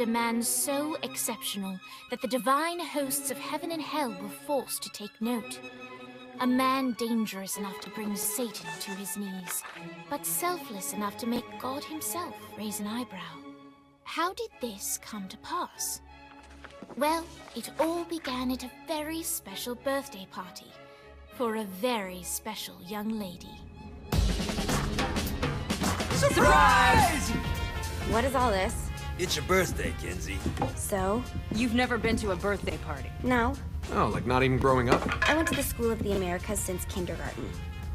a man so exceptional that the divine hosts of heaven and hell were forced to take note. A man dangerous enough to bring Satan to his knees, but selfless enough to make God himself raise an eyebrow. How did this come to pass? Well, it all began at a very special birthday party for a very special young lady. Surprise! What is all this? It's your birthday, Kinzie. So? You've never been to a birthday party? No. Oh, like not even growing up? I went to the School of the Americas since kindergarten.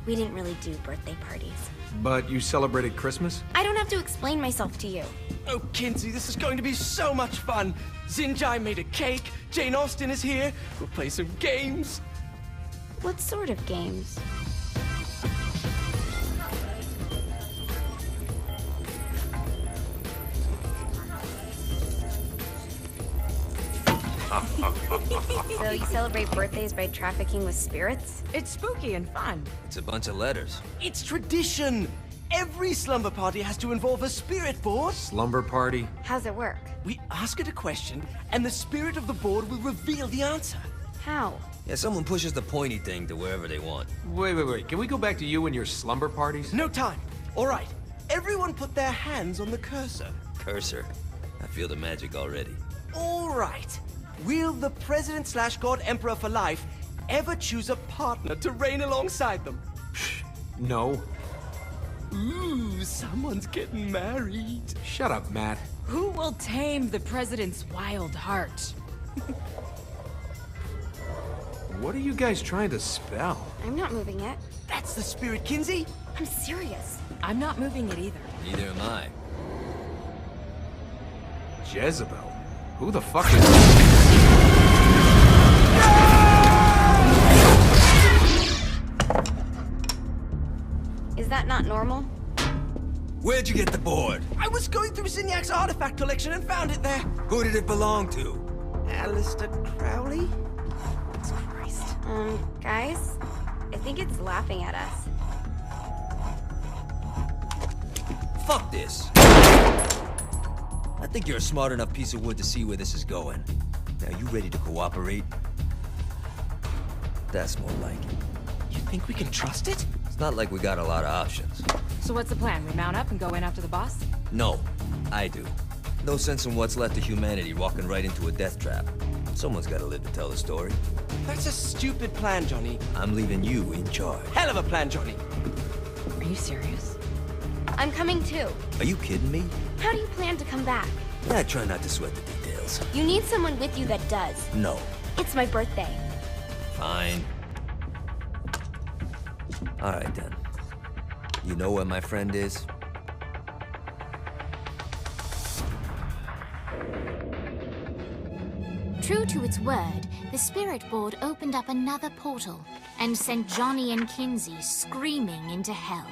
We didn't really do birthday parties. But you celebrated Christmas? I don't have to explain myself to you. Oh, Kinzie, this is going to be so much fun. Xinjai made a cake, Jane Austen is here, we'll play some games. What sort of games? So you celebrate birthdays by trafficking with spirits? It's spooky and fun. It's a bunch of letters. It's tradition. Every slumber party has to involve a spirit board. Slumber party? How's it work? We ask it a question, and the spirit of the board will reveal the answer. How? Yeah, someone pushes the pointy thing to wherever they want. Wait. Can we go back to you and your slumber parties? No time. All right. Everyone put their hands on the cursor. Cursor. I feel the magic already. All right. Will the President/God Emperor for life ever choose a partner to reign alongside them? No. Ooh, someone's getting married. Shut up, Matt. Who will tame the president's wild heart? What are you guys trying to spell? I'm not moving it. That's the spirit, Kinzie. I'm serious. I'm not moving it either. Neither am I. Jezebel? Who the fuck is... Is that not normal? Where'd you get the board? I was going through Signac's artifact collection and found it there. Who did it belong to? Alistair Crowley? Christ. Guys? I think it's laughing at us. Fuck this. I think you're a smart enough piece of wood to see where this is going. Now, you ready to cooperate? That's more like it. You think we can trust it? It's not like we got a lot of options. So what's the plan? We mount up and go in after the boss? No, I do. No sense in what's left of humanity walking right into a death trap. Someone's gotta live to tell the story. That's a stupid plan, Johnny. I'm leaving you in charge. Hell of a plan, Johnny. Are you serious? I'm coming too. Are you kidding me? How do you plan to come back? I try not to sweat the details. You need someone with you that does. No. It's my birthday. Fine. Alright then. You know where my friend is? True to its word, the spirit board opened up another portal and sent Johnny and Kinzie screaming into hell.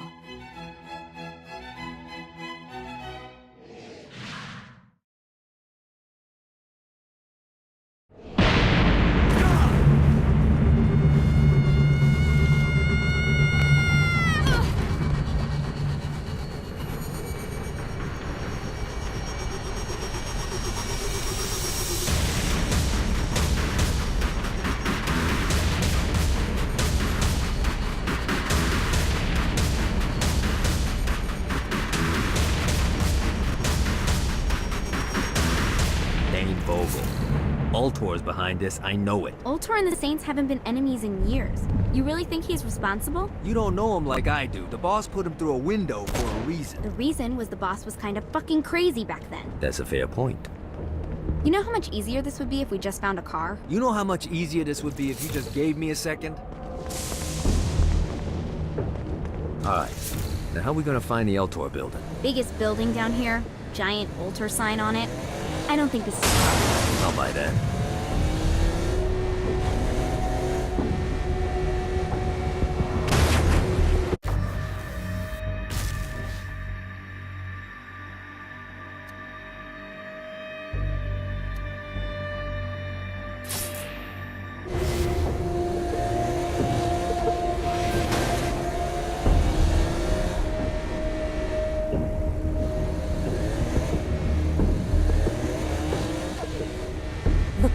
Ultor's behind this, I know it. Ultor and the Saints haven't been enemies in years. You really think he's responsible? You don't know him like I do. The boss put him through a window for a reason. The reason was the boss was kind of fucking crazy back then. That's a fair point. You know how much easier this would be if we just found a car? You know how much easier this would be if you just gave me a second? Alright, now how are we gonna find the Ultor building? Biggest building down here, giant Ultor sign on it. I don't think this is a car. I'll buy that.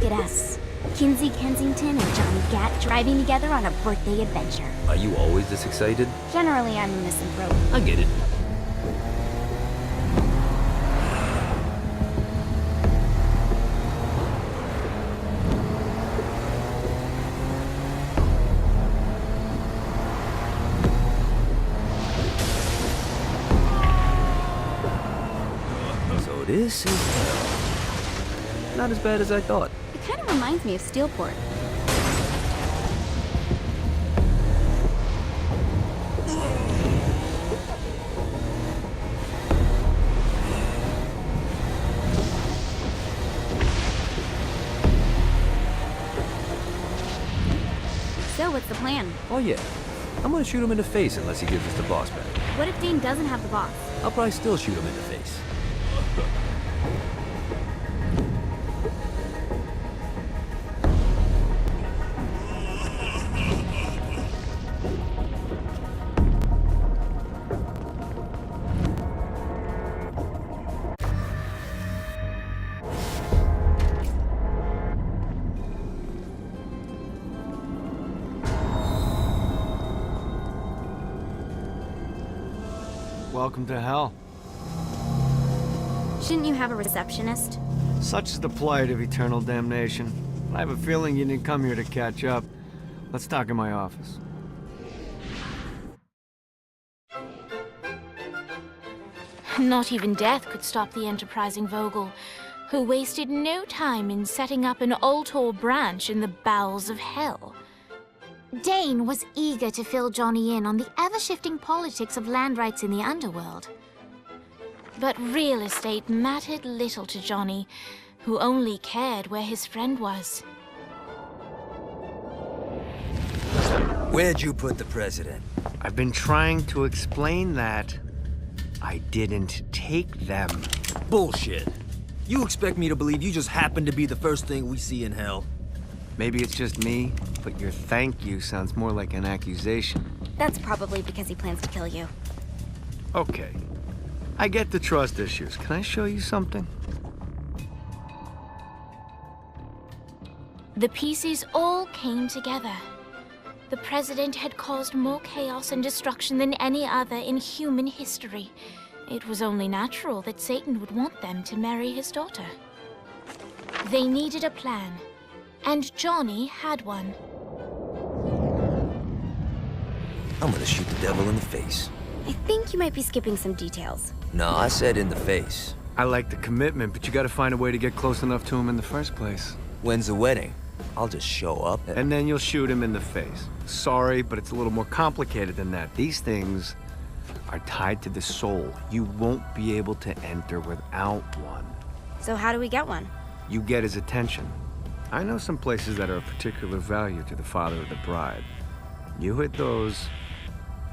Look at us. Kinzie Kensington and Johnny Gat driving together on a birthday adventure. Are you always this excited? Generally, I'm a misanthrope. I get it. So this is hell. Not as bad as I thought. It kind of reminds me of Steelport. So, what's the plan? Oh yeah. I'm gonna shoot him in the face unless he gives us the boss back. What if Dane doesn't have the boss? I'll probably still shoot him in the face. Welcome to hell. Shouldn't you have a receptionist? Such is the plight of eternal damnation. I have a feeling you didn't come here to catch up. Let's talk in my office. Not even death could stop the enterprising Vogel, who wasted no time in setting up an Ultor branch in the bowels of hell. Dane was eager to fill Johnny in on the ever-shifting politics of land rights in the underworld. But real estate mattered little to Johnny, who only cared where his friend was. Where'd you put the president? I've been trying to explain that. I didn't take them. Bullshit. You expect me to believe you just happened to be the first thing we see in hell? Maybe it's just me, but your thank you sounds more like an accusation. That's probably because he plans to kill you. Okay. I get the trust issues. Can I show you something? The pieces all came together. The president had caused more chaos and destruction than any other in human history. It was only natural that Satan would want them to marry his daughter. They needed a plan, and Johnny had one. I'm gonna shoot the devil in the face. I think you might be skipping some details. No, I said in the face. I like the commitment, but you gotta find a way to get close enough to him in the first place. When's the wedding? I'll just show up And then you'll shoot him in the face. Sorry, but it's a little more complicated than that. These things are tied to the soul. You won't be able to enter without one. So how do we get one? You get his attention. I know some places that are of particular value to the father of the bride. You hit those,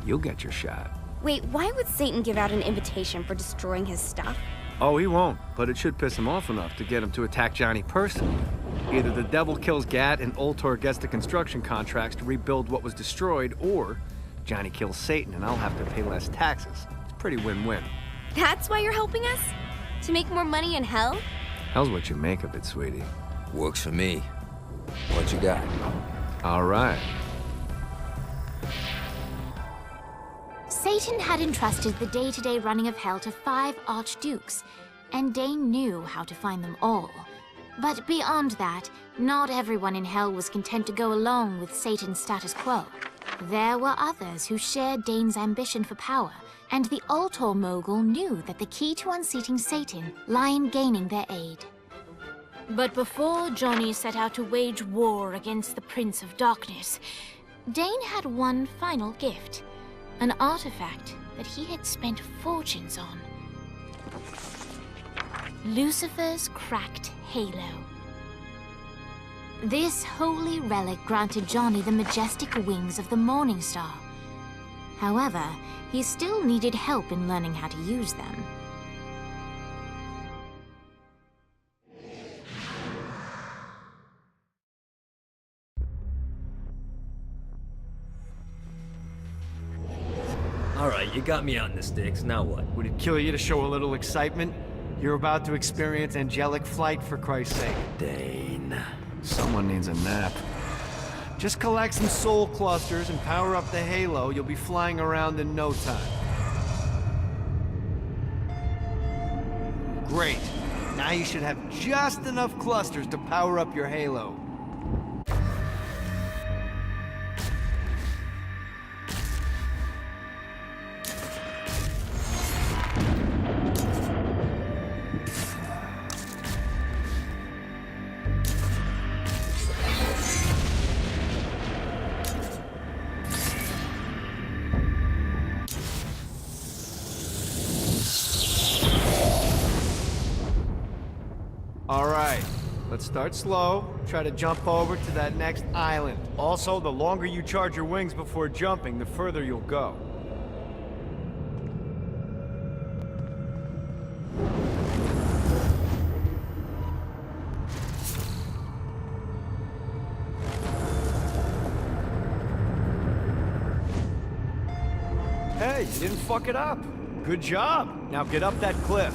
you'll get your shot. Wait, why would Satan give out an invitation for destroying his stuff? Oh, he won't, but it should piss him off enough to get him to attack Johnny personally. Either the devil kills Gat and Ultor gets the construction contracts to rebuild what was destroyed, or Johnny kills Satan and I'll have to pay less taxes. It's pretty win-win. That's why you're helping us? To make more money in hell? Hell's what you make of it, sweetie. Works for me. What you got? All right. Satan had entrusted the day-to-day running of hell to 5 archdukes, and Dane knew how to find them all. But beyond that, not everyone in hell was content to go along with Satan's status quo. There were others who shared Dane's ambition for power, and the Ultor mogul knew that the key to unseating Satan lay in gaining their aid. But before Johnny set out to wage war against the Prince of Darkness, Dane had one final gift, an artifact that he had spent fortunes on. Lucifer's cracked halo. This holy relic granted Johnny the majestic wings of the Morning Star. However, he still needed help in learning how to use them. All right, you got me on the sticks. Now what? Would it kill you to show a little excitement? You're about to experience angelic flight, for Christ's sake. Dane. Someone needs a nap. Just collect some soul clusters and power up the halo. You'll be flying around in no time. Great. Now you should have just enough clusters to power up your halo. All right, let's start slow. Try to jump over to that next island. Also, the longer you charge your wings before jumping, the further you'll go. Hey, you didn't fuck it up. Good job. Now get up that cliff.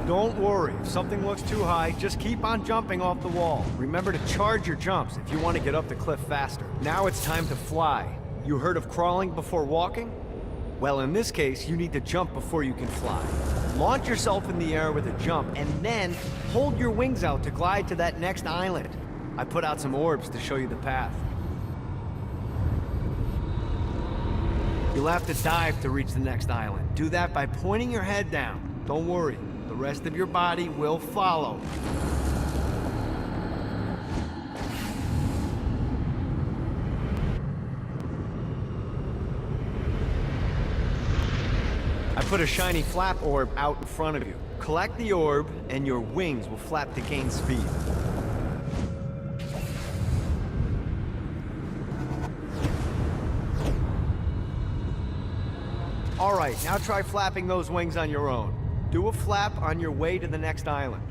Don't worry, if something looks too high, just keep on jumping off the wall. Remember to charge your jumps if you want to get up the cliff faster. Now it's time to fly. You heard of crawling before walking? Well, in this case, you need to jump before you can fly. Launch yourself in the air with a jump, and then hold your wings out to glide to that next island. I put out some orbs to show you the path. You'll have to dive to reach the next island. Do that by pointing your head down. Don't worry. The rest of your body will follow. I put a shiny flap orb out in front of you. Collect the orb, and your wings will flap to gain speed. All right, now try flapping those wings on your own. Do a flap on your way to the next island.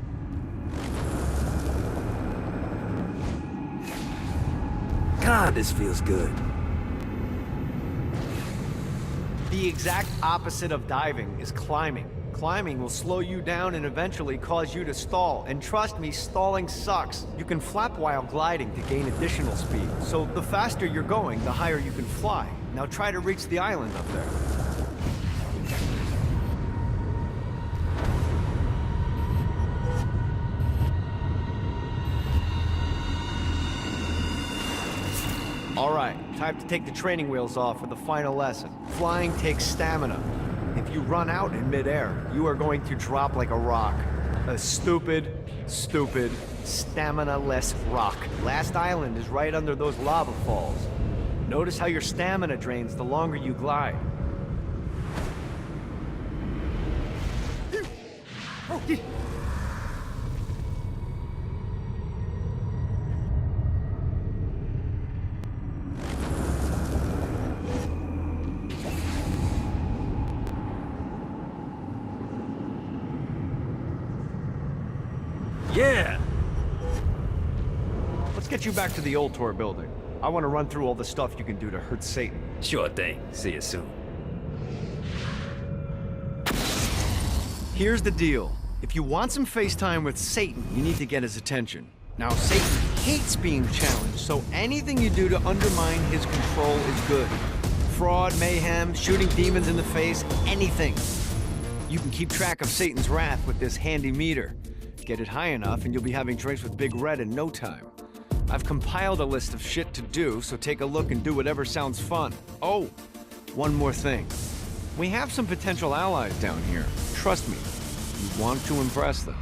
God, this feels good. The exact opposite of diving is climbing. Climbing will slow you down and eventually cause you to stall. And trust me, stalling sucks. You can flap while gliding to gain additional speed. So the faster you're going, the higher you can fly. Now try to reach the island up there. All right, time to take the training wheels off for the final lesson. Flying takes stamina. If you run out in midair, you are going to drop like a rock. A stupid, stamina-less rock. Last island is right under those lava falls. Notice how your stamina drains the longer you glide. Yeah! Let's get you back to the old tour building. I want to run through all the stuff you can do to hurt Satan. Sure thing. See you soon. Here's the deal. If you want some FaceTime with Satan, you need to get his attention. Now, Satan hates being challenged, so anything you do to undermine his control is good. Fraud, mayhem, shooting demons in the face, anything. You can keep track of Satan's wrath with this handy meter. Get it high enough and you'll be having drinks with Big Red in no time. I've compiled a list of shit to do, so take a look and do whatever sounds fun. Oh, one more thing. We have some potential allies down here. Trust me, you want to impress them.